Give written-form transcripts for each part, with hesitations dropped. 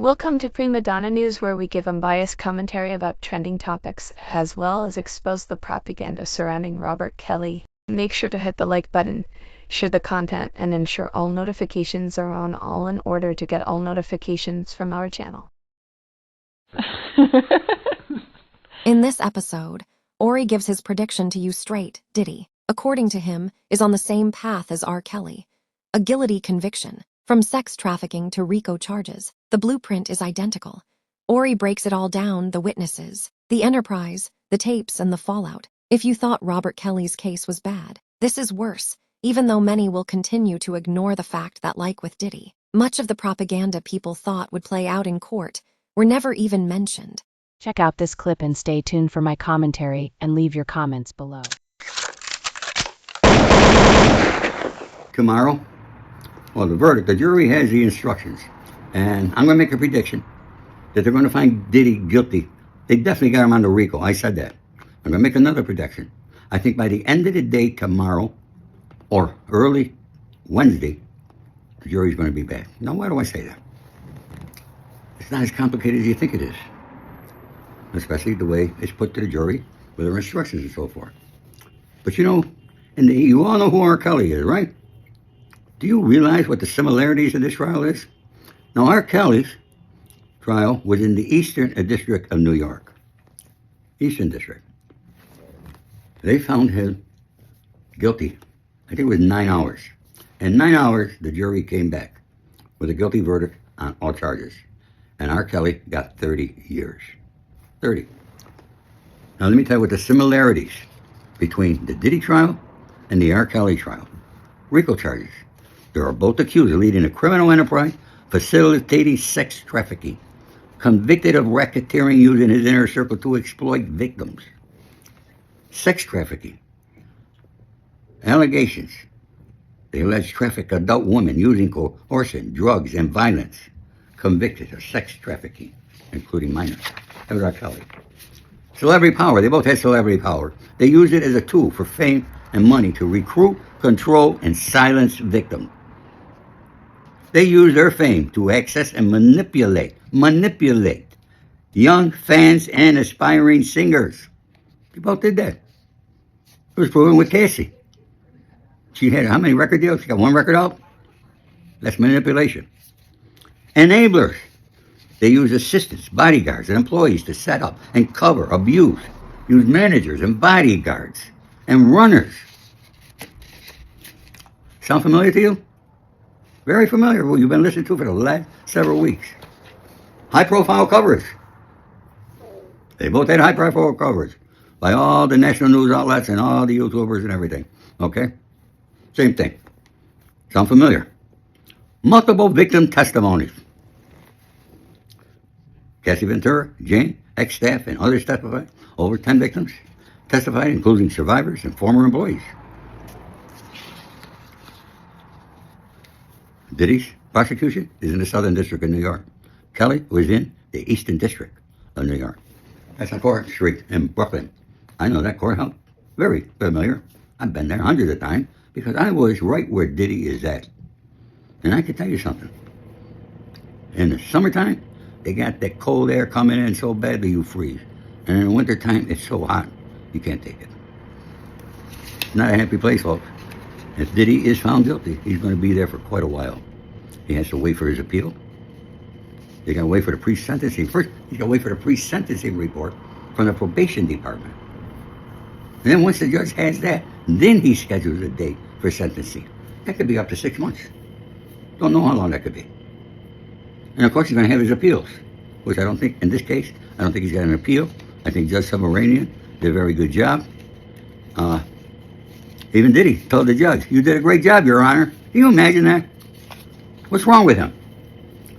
Welcome to Prima Donna News, where we give unbiased commentary about trending topics, as well as expose the propaganda surrounding Robert Kelly. Make sure to hit the like button, share the content, and ensure all notifications are on all in order to get all notifications from our channel. In this episode, Ori gives his prediction to use straight, Diddy, according to him, is on the same path as R. Kelly. A guilty conviction. From sex trafficking to RICO charges, the blueprint is identical. Ori breaks it all down, the witnesses, the enterprise, the tapes, and the fallout. If you thought Robert Kelly's case was bad, this is worse, even though many will continue to ignore the fact that, like with Diddy, much of the propaganda people thought would play out in court were never even mentioned. Check out this clip and stay tuned for my commentary and leave your comments below. Tomorrow, well, the verdict, the jury has the instructions, and I'm going to make a prediction that they're going to find Diddy guilty. They definitely got him on the RICO. I said that. I'm going to make another prediction. I think by the end of the day tomorrow or early Wednesday, the jury's going to be back. Now, why do I say that? It's not as complicated as you think it is, especially the way it's put to the jury with their instructions and so forth. But you know, you all know who R. Kelly is, right? Do you realize what the similarities of this trial is? Now, R. Kelly's trial was in the Eastern District of New York. Eastern District. They found him guilty. I think it was 9 hours. In 9 hours, the jury came back with a guilty verdict on all charges. And R. Kelly got 30 years. 30. Now, let me tell you what the similarities between the Diddy trial and the R. Kelly trial. RICO charges. They are both accused of leading a criminal enterprise, facilitating sex trafficking, convicted of racketeering using his inner circle to exploit victims. Sex trafficking. Allegations. They allege traffic adult women using coercion, drugs, and violence. Convicted of sex trafficking, including minors. That was R. Kelly. Celebrity power. They both had celebrity power. They used it as a tool for fame and money to recruit, control, and silence victims. They used their fame to access and manipulate young fans and aspiring singers. They both did that. It was proven with Cassie. She had how many record deals? She got one record out? That's manipulation. Enablers. They use assistants, bodyguards, and employees to set up and cover abuse. Use managers and bodyguards and runners. Sound familiar to you? Very familiar. Well, you've been listening to for the last several weeks. High-profile coverage. They both had high-profile coverage by all the national news outlets and all the YouTubers and everything. Okay? Same thing. Sound familiar? Multiple victim testimonies. Cassie Ventura, Jane, ex-staff, and others testified. Over 10 victims testified, including survivors and former employees. Diddy's prosecution is in the Southern District of New York. Kelly was in the Eastern District of New York. That's on 4th Street in Brooklyn. I know that courthouse. Very familiar. I've been there hundreds of times because I was right where Diddy is at. And I can tell you something. In the summertime, they got that cold air coming in so badly you freeze. And in the wintertime, it's so hot, you can't take it. It's not a happy place, folks. If Diddy is found guilty, he's going to be there for quite a while. He has to wait for his appeal. They got to wait for the pre-sentencing. First, he's got to wait for the pre-sentencing report from the probation department. And then once the judge has that, then he schedules a date for sentencing. That could be up to 6 months. Don't know how long that could be. And of course, he's going to have his appeals, which I don't think, in this case, I don't think he's got an appeal. I think Judge Submaranian did a very good job. Even Diddy told the judge, "You did a great job, Your Honor." Can you imagine that? What's wrong with him?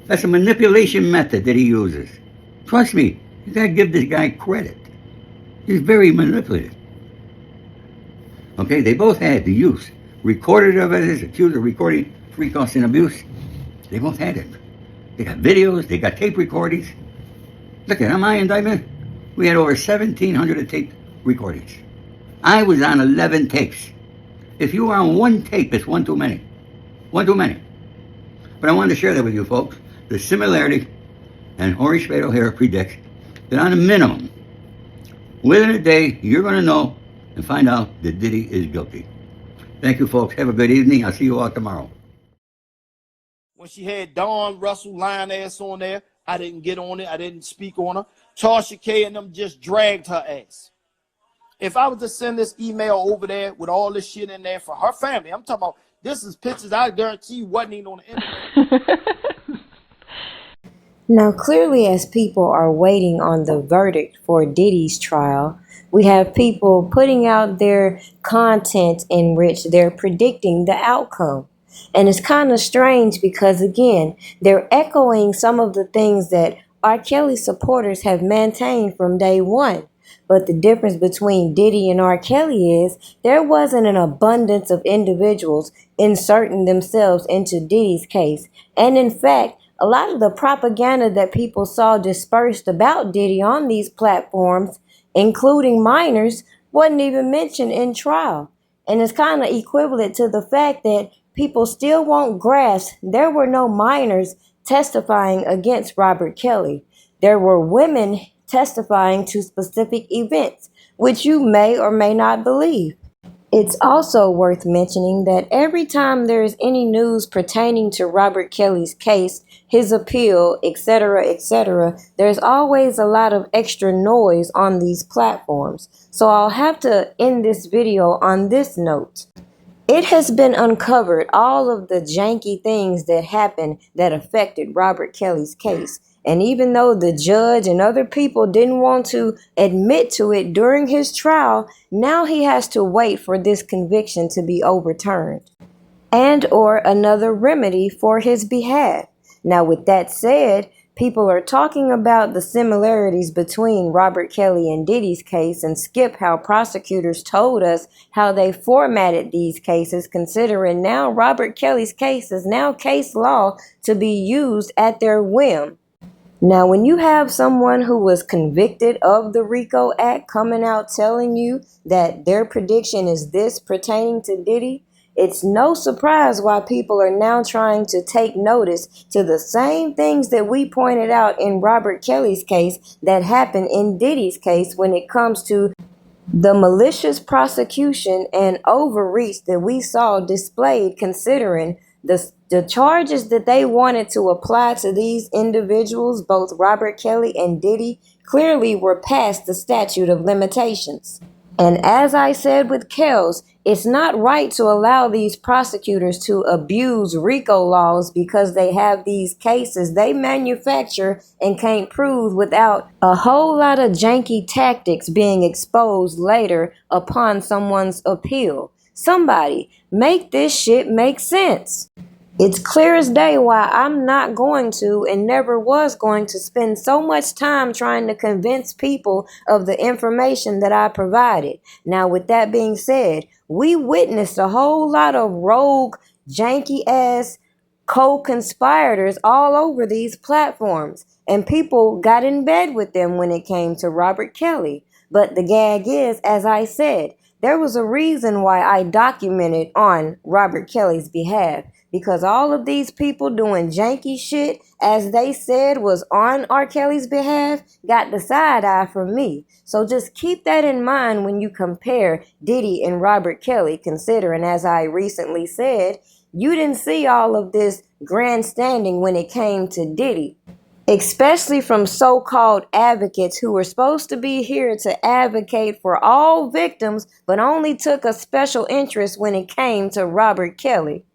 That's a manipulation method that he uses. Trust me, you got to give this guy credit. He's very manipulative. Okay, they both had the use. Recorded evidence, accused of recording free cost and abuse. They both had it. They got videos, they got tape recordings. Look at my indictment. We had over 1,700 tape recordings. I was on 11 tapes. If you were on one tape, it's one too many. One too many. But I wanted to share that with you folks. The similarity And Ori Spado here predicts that on a minimum, within a day, you're going to know and find out that Diddy is guilty. Thank you, folks. Have a good evening. I'll see you all tomorrow. When she had Dawn Russell lying ass on there, I didn't get on it. I didn't speak on her. Tasha K and them just dragged her ass. If I was to send this email over there with all this shit in there for her family, I'm talking about this is pictures I guarantee you wasn't even on the internet. Now, clearly, as people are waiting on the verdict for Diddy's trial, we have people putting out their content in which they're predicting the outcome. And it's kind of strange because, again, they're echoing some of the things that R. Kelly supporters have maintained from day one. But the difference between Diddy and R. Kelly is there wasn't an abundance of individuals inserting themselves into Diddy's case. And in fact, a lot of the propaganda that people saw dispersed about Diddy on these platforms, including minors, wasn't even mentioned in trial. And it's kind of equivalent to the fact that people still won't grasp there were no minors testifying against Robert Kelly. There were women testifying to specific events, which you may or may not believe. It's also worth mentioning that every time there's any news pertaining to Robert Kelly's case, his appeal, etc., there's always a lot of extra noise on these platforms. So I'll have to end this video on this note. It has been uncovered all of the janky things that happened that affected Robert Kelly's case. And even though the judge and other people didn't want to admit to it during his trial, now he has to wait for this conviction to be overturned and or another remedy for his behalf. Now, with that said, people are talking about the similarities between Robert Kelly and Diddy's case and skip how prosecutors told us how they formatted these cases, considering now Robert Kelly's case is now case law to be used at their whim. Now, when you have someone who was convicted of the RICO Act coming out telling you that their prediction is this pertaining to Diddy, it's no surprise why people are now trying to take notice to the same things that we pointed out in Robert Kelly's case that happened in Diddy's case when it comes to the malicious prosecution and overreach that we saw displayed, considering the charges that they wanted to apply to these individuals, both Robert Kelly and Diddy, clearly were past the statute of limitations. And as I said with Kells, it's not right to allow these prosecutors to abuse RICO laws because they have these cases they manufacture and can't prove without a whole lot of janky tactics being exposed later upon someone's appeal. Somebody, make this shit make sense. It's clear as day why I'm not going to and never was going to spend so much time trying to convince people of the information that I provided. Now, with that being said, we witnessed a whole lot of rogue, janky-ass co-conspirators all over these platforms, and people got in bed with them when it came to Robert Kelly. But the gag is, as I said, there was a reason why I documented on Robert Kelly's behalf. Because all of these people doing janky shit, as they said, was on R. Kelly's behalf, got the side eye from me. So just keep that in mind when you compare Diddy and Robert Kelly, considering, as I recently said, you didn't see all of this grandstanding when it came to Diddy. Especially from so-called advocates who were supposed to be here to advocate for all victims, but only took a special interest when it came to Robert Kelly.